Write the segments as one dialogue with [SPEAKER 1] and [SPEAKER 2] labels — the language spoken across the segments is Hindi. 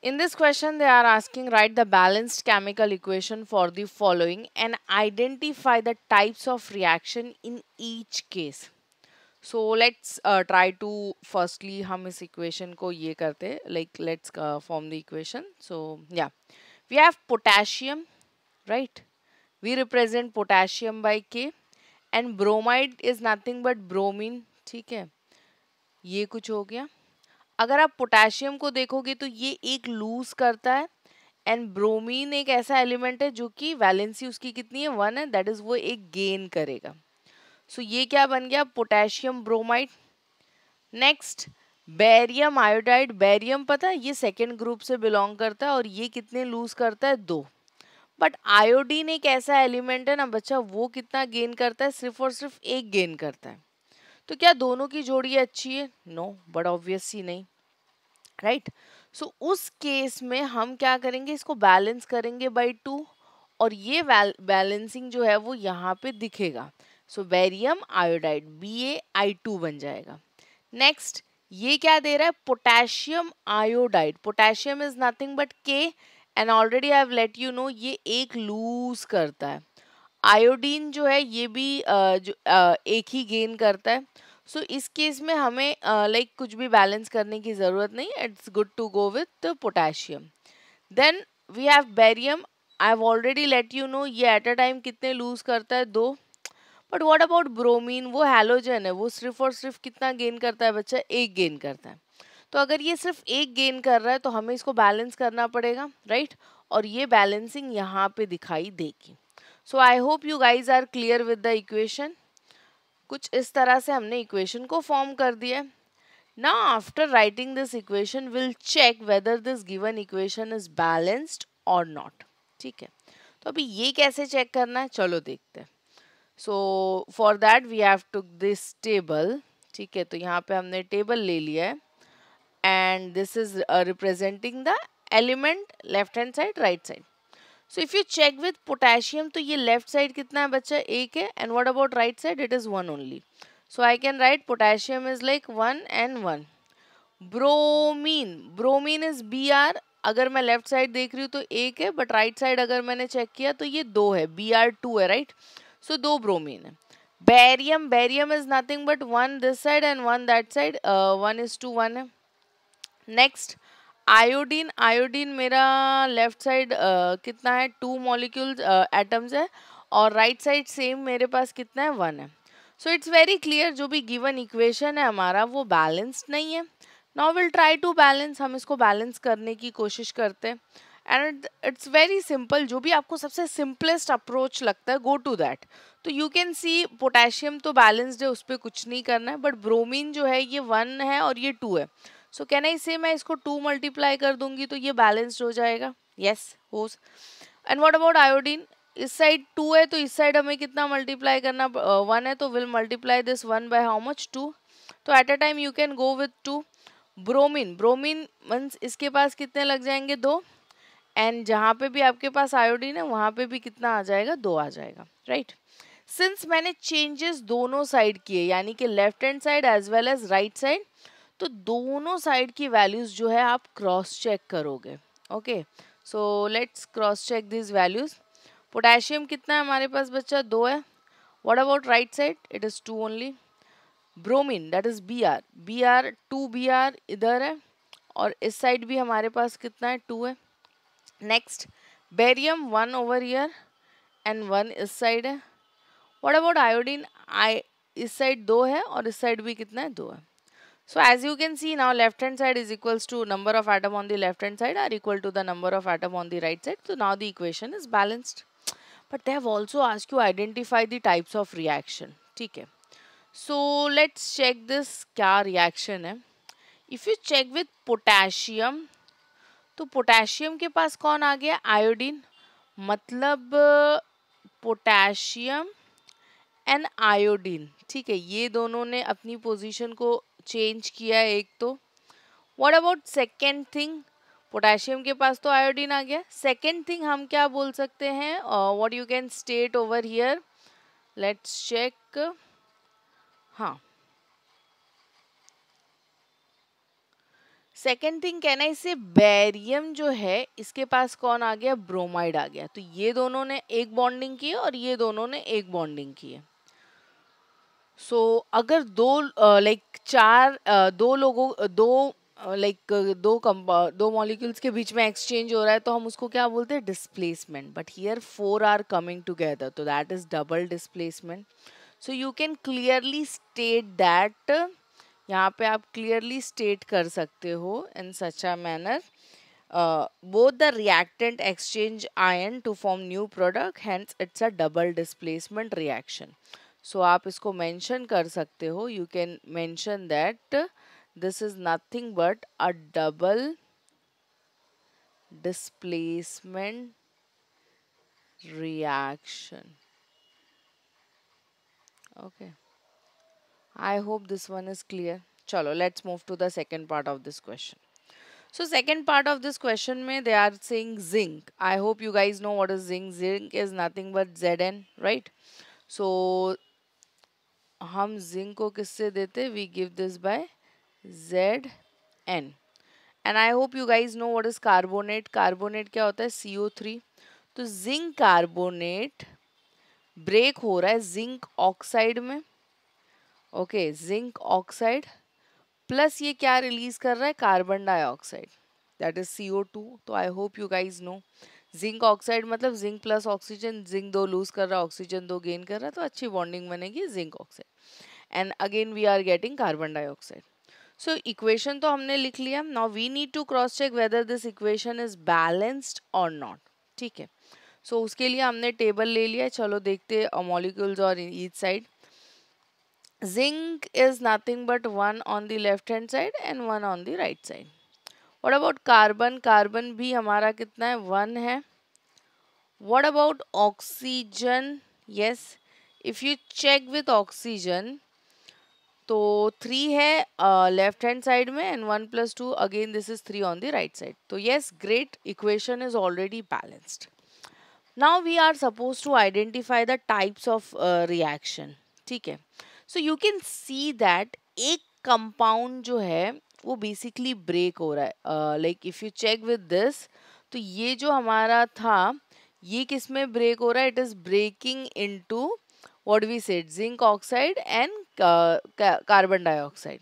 [SPEAKER 1] In this question, they are asking write the balanced chemical equation for the following and identify the types of reaction in each case. So let's try to firstly हम इस equation को ये करते हैं, like let's form the equation. So yeah, we have potassium, right? We represent potassium by K and bromide is nothing but bromine. ठीक है, ये कुछ हो गया. अगर आप पोटेशियम को देखोगे तो ये एक लूज करता है एंड ब्रोमीन एक ऐसा एलिमेंट है जो कि वैलेंसी उसकी कितनी है 1 है, दैट इज वो एक गेन करेगा. सो ये क्या बन गया potassium bromide. Next barium iodide. Barium पता है ये सेकेंड ग्रुप से बिलोंग करता है और ये कितने लूज करता है 2. बट आयोडीन एक ऐसा एलिमेंट है ना बच्चा, वो कितना गेन करता है, सिर्फ और सिर्फ एक गेन करता है. तो क्या दोनों की जोड़ी अच्छी है? नो, बट ऑब्वियसली नहीं, राइट. सो उस केस में हम क्या करेंगे, इसको बैलेंस करेंगे बाई 2 और ये बैलेंसिंग जो है वो यहाँ पे दिखेगा. सो बेरियम आयोडाइड BaI2 बन जाएगा. नेक्स्ट ये क्या दे रहा है potassium iodide. Potassium is nothing but K and already I have let you know ये एक लूज करता है. आयोडीन जो है ये भी एक ही गेन करता है. सो इस केस में हमें लाइक कुछ भी बैलेंस करने की ज़रूरत नहीं. It's good to go with potassium. Then we have barium. I have already let you know ये एट अ टाइम कितने लूज करता है 2. बट व्हाट अबाउट ब्रोमीन, वो हैलोजन है, वो सिर्फ और सिर्फ कितना गेन करता है बच्चा, एक गेन करता है. तो अगर ये सिर्फ एक गेन कर रहा है तो हमें इसको बैलेंस करना पड़ेगा, राइट. और ये बैलेंसिंग यहाँ पे दिखाई देगी. So I hope you guys are clear with the equation. कुछ इस तरह से हमने इक्वेशन को फॉर्म कर दिया. Now after writing this equation we'll check whether this given equation is balanced or not. ठीक है, तो अभी ये कैसे चेक करना है चलो देखते हैं. So for that we have to this table. ठीक है, तो यहाँ पे हमने टेबल ले लिया है and this is representing the element left hand side right side. So if you check with potassium तो ये लेफ्ट साइड कितना है बच्चा, एक है. And what about right side, it is 1 only. So I can write potassium is like 1 and 1. Bromine, bromine is Br. अगर मैं लेफ्ट साइड देख रही हूँ तो एक है, बट राइट साइड अगर मैंने चेक किया तो ये 2 है, Br2 है, राइट. सो 2 ब्रोमीन है. Barium, barium is nothing but 1 this side and 1 that side, 1:1 है. नेक्स्ट आयोडीन, आयोडीन मेरा लेफ्ट साइड कितना है 2 मॉलिक्यूल्स एटम्स है और राइट साइड सेम मेरे पास कितना है 1 है. सो इट्स वेरी क्लियर जो भी गिवन इक्वेशन है हमारा वो बैलेंस्ड नहीं है. Now will try to balance. हम इसको बैलेंस करने की कोशिश करते हैं एंड इट्स वेरी सिंपल. जो भी आपको सबसे सिंपलेस्ट अप्रोच लगता है गो टू दैट. तो यू कैन सी पोटेशियम तो बैलेंस्ड है, उस पर कुछ नहीं करना है. बट ब्रोमीन जो है ये 1 है और ये 2 है. सो कैन आई से मैं इसको 2 मल्टीप्लाई कर दूंगी तो ये बैलेंस्ड हो जाएगा. यस होस. एंड व्हाट अबाउट आयोडीन, इस साइड 2 है तो इस साइड हमें कितना मल्टीप्लाई करना, 1 है तो will multiply this 1 by how much 2. तो eight a time you can go with 2. Bromine, bromine means इसके पास कितने लग जाएंगे 2. एंड जहाँ पे भी आपके पास आयोडीन है वहाँ पे भी कितना आ जाएगा 2 आ जाएगा, राइट. सिंस मैंने चेंजेस दोनों साइड किए यानी कि left hand side as well as right side, तो दोनों साइड की वैल्यूज जो है आप क्रॉस चेक करोगे. Okay, so let's cross check this values. Potassium कितना है हमारे पास बच्चा 2 है. What about right side, it is 2 only. Bromine that is Br, Br 2 Br इधर है और इस साइड भी हमारे पास कितना है 2 है. Next barium 1 over here and 1 इस साइड है. व्हाट अबाउट आयोडीन, आई इस साइड 2 है और इस साइड भी कितना है 2 है. So as you can see now left hand side is equals to number of atom on the left hand side are equal to the number of atom on the right side. So now the equation is balanced. But they have also asked you identify the types of reaction. ठीक है. So let's check this क्या reaction है. If you check with potassium तो पोटेशियम के पास कौन आ गया आयोडीन. मतलब पोटेशियम एंड आयोडीन, ठीक है, ये दोनों ने अपनी पोजीशन को चेंज किया है एक तो. What about second thing, potassium के पास तो आयोडीन आ गया. सेकेंड थिंग हम क्या बोल सकते हैं, what you can state over here, let's check. हाँ, second thing can I say barium जो है इसके पास कौन आ गया, ब्रोमाइड आ गया, तो ये दोनों ने एक बॉन्डिंग की है और ये दोनों ने एक बॉन्डिंग की है। सो अगर दो लाइक चार दो लोगों दो लाइक दो मॉलिक्यूल्स के बीच में एक्सचेंज हो रहा है तो हम उसको क्या बोलते हैं, displacement, but here four are coming together तो that is double displacement. So you can clearly state that, यहाँ पे आप क्लियरली स्टेट कर सकते हो in such a manner, both the reactant exchange ion to form new product, hence it's a double displacement reaction. So आप इसको mention कर सकते हो, you can mention that this is nothing but a double displacement reaction. Okay, I hope this one is clear. Chalo, let's move to the second part of this question. So second part of this question में they are saying zinc. I hope you guys know what is zinc. Zinc is nothing but Zn, right? So हम zinc को किससे देते? We give this by Zn. And I hope you guys know what is carbonate. Carbonate क्या होता है? CO3. तो zinc carbonate ब्रेक हो रहा है zinc ऑक्साइड में. ओके, zinc ऑक्साइड प्लस ये क्या रिलीज कर रहा है, carbon dioxide, that is CO2. तो I hope you guys know zinc oxide मतलब जिंक प्लस ऑक्सीजन, जिंक दो लूज कर रहा है, ऑक्सीजन दो गेन कर रहा है, तो अच्छी बॉन्डिंग बनेगी zinc oxide and again we are getting carbon dioxide. So equation तो हमने लिख लिया. Now we need to cross check whether this equation is balanced और नॉट. ठीक है, सो उसके लिए हमने टेबल ले लिया. चलो देखते मॉलिक्यूल्स और each side. Zinc is nothing but one on the left hand side and one on the right side. What about carbon? Carbon भी हमारा कितना है, one है. What about oxygen? Yes, if you check with oxygen तो 3 है लेफ्ट हैंड साइड में and 1 + 2 again this is 3 on the right side. तो yes, great, equation is already balanced. Now we are suppose to identify the types of reaction. ठीक है, so you can see that एक कंपाउंड जो है वो बेसिकली ब्रेक हो रहा है. Like if you check with this तो ये जो हमारा था ये किस में ब्रेक हो रहा है, it is breaking into what we said zinc oxide and carbon dioxide.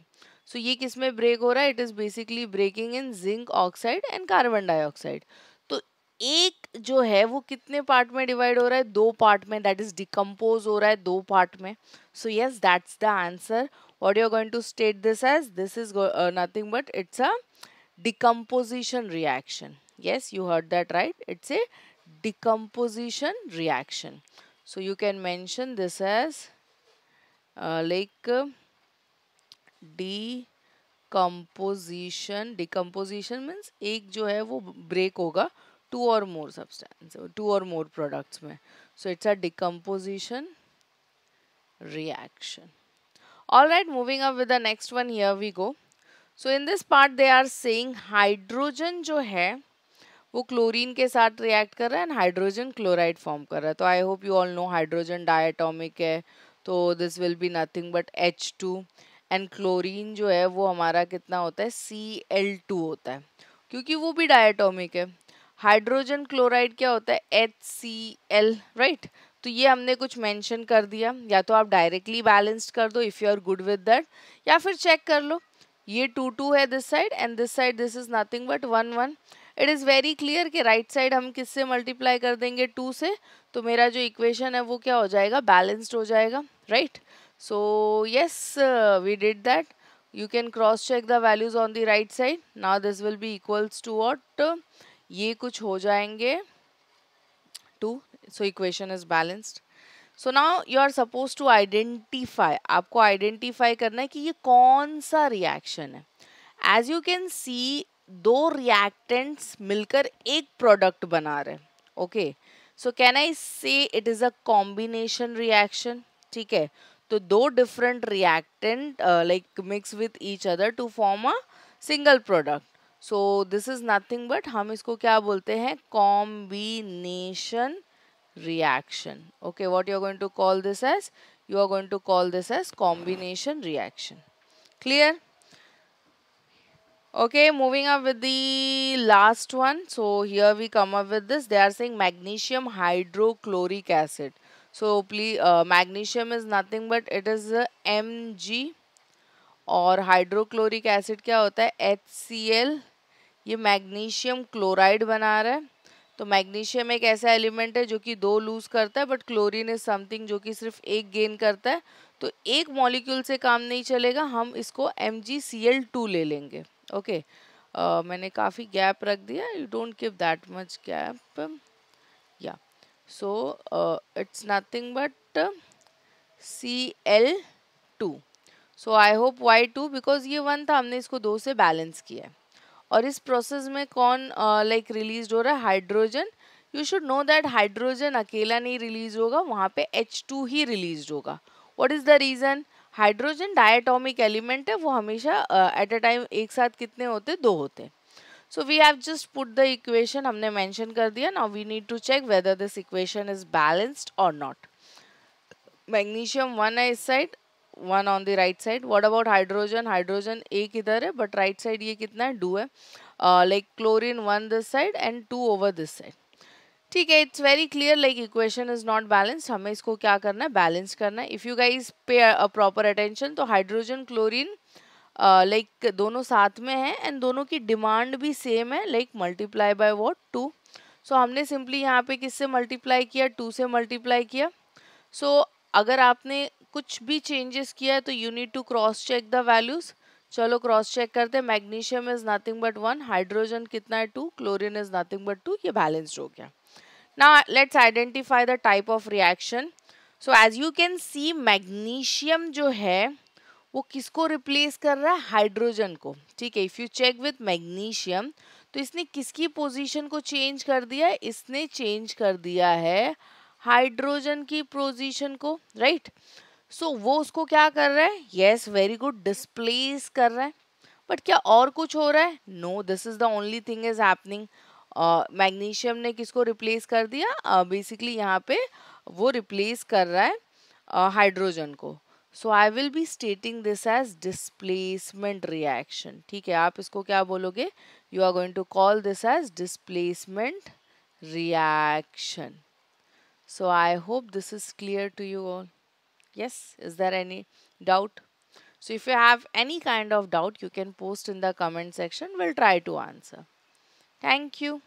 [SPEAKER 1] So ये किस में ब्रेक हो रहा है, it is basically breaking in zinc oxide and carbon dioxide. तो एक जो है वो कितने पार्ट में डिवाइड हो रहा है, दो पार्ट में, दैट इज डिकम्पोज हो रहा है दो पार्ट में. So yes, that's the answer. What you're going to state this as? This is nothing but it's a decomposition reaction. Yes, you heard that right. It's a decomposition reaction. So you can mention this as like decomposition. Decomposition means एक जो है वो break होगा two or more substance, two or more products में. So it's a decomposition reaction. All right, moving up with the next one. Here we go. So in this part they are saying hydrogen जो है वो क्लोरीन के साथ रिएक्ट कर रहा है एंड हाइड्रोजन क्लोराइड फॉर्म कर रहा है. तो I hope you all know hydrogen diatomic है तो this will be nothing but H2 and chlorine जो है वो हमारा कितना होता है, Cl2 होता है क्योंकि वो भी डायटोमिक है. हाइड्रोजन क्लोराइड क्या होता है, HCl, राइट. तो ये हमने कुछ मेंशन कर दिया. या तो आप डायरेक्टली बैलेंस्ड कर दो if you are good with that, या फिर चेक कर लो ये 2 है this side and this side this is nothing but 1 it is very clear कि राइट साइड हम किससे मल्टीप्लाई कर देंगे 2 से, तो मेरा जो इक्वेशन है वो क्या हो जाएगा, बैलेंस्ड हो जाएगा, right. So yes, we did that. You can cross check the values on the right side. Now this will be equals to what? ये कुछ हो जाएंगे 2. So equation is balanced. So now you are supposed to identify. आपको identify करना है कि ये कौन सा reaction है. As you can see, दो reactants मिलकर एक product बना रहे हैं. Okay. So can I say it is a combination reaction? ठीक है. तो दो different reactant like mix with each other to form a single product. So this is nothing but हम इसको क्या बोलते हैं, combination reaction. Okay, what you are going to call this as, you are going to call this as combination reaction. Clear? Okay, moving up with the last one. So here we come up with this. They are saying magnesium hydrochloric acid. So please, magnesium is nothing but it is a Mg, और हाइड्रोक्लोरिक एसिड क्या होता है HCl. ये मैग्नीशियम क्लोराइड बना रहा है. तो मैग्नीशियम एक ऐसा एलिमेंट है जो कि दो लूज करता है, बट क्लोरीन इज समथिंग जो कि सिर्फ एक गेन करता है. तो एक मॉलिक्यूल से काम नहीं चलेगा, हम इसको MgCl2 ले लेंगे. ओके, मैंने काफ़ी गैप रख दिया. You don't give that much gap. या so it's nothing but Cl2. So I hope Y2, because ये वन था, हमने इसको दो से बैलेंस किया है. और इस प्रोसेस में कौन लाइक रिलीज हो रहा है? Hydrogen. You should know that hydrogen अकेला नहीं रिलीज होगा, वहाँ पे H2 ही रिलीज होगा. What is the reason? Hydrogen diatomic element है, वो हमेशा एट अ टाइम एक साथ कितने होते? दो होते. So we have just put the equation, हमने मेंशन कर दिया. Now we need to check whether this equation is balanced और नॉट. मैग्नीशियम वन है इस साइड, one on the right side. What about hydrogen? Hydrogen एक इधर है, बट राइट साइड ये कितना है? 2 है. Like chlorine one this side and 2 over this side. ठीक है, it's very clear. Like equation is not balanced. हमें इसको क्या करना है? बैलेंस करना है. इफ यू गाइज पे प्रॉपर अटेंशन, तो हाइड्रोजन क्लोरीन लाइक दोनों साथ में है एंड दोनों की डिमांड भी सेम है. Like multiply by what? 2. सो हमने सिंपली यहाँ पे किससे मल्टीप्लाई किया? 2 से मल्टीप्लाई किया. सो अगर आपने कुछ भी चेंजेस किया है तो you need to cross check the values. चलो क्रॉस चेक करते हैं. Magnesium is nothing but 1, hydrogen कितना है? 2, क्लोरीन इज नथिंग बट 2. ये बैलेंस्ड हो गया. Now let's identify the type of reaction. So as you can see, magnesium जो है वो किसको रिप्लेस कर रहा है? हाइड्रोजन को. ठीक है, if you check with magnesium, तो इसने किसकी पोजीशन को चेंज कर दिया है? इसने चेंज कर दिया है हाइड्रोजन की पोजीशन को, राइट. सो वो उसको क्या कर रहा है? यस, वेरी गुड, डिस्प्लेस कर रहा है. बट क्या और कुछ हो रहा है? No, this is the only thing is happening. Magnesium ने किसको रिप्लेस कर दिया? बेसिकली यहाँ पे वो रिप्लेस कर रहा है हाइड्रोजन को. So I will be stating this as displacement reaction. ठीक है, आप इसको क्या बोलोगे? You are going to call this as displacement reaction. So I hope this is clear to you all. Yes, is there any doubt? So if you have any kind of doubt, you can post in the comment section. We'll try to answer. Thank you.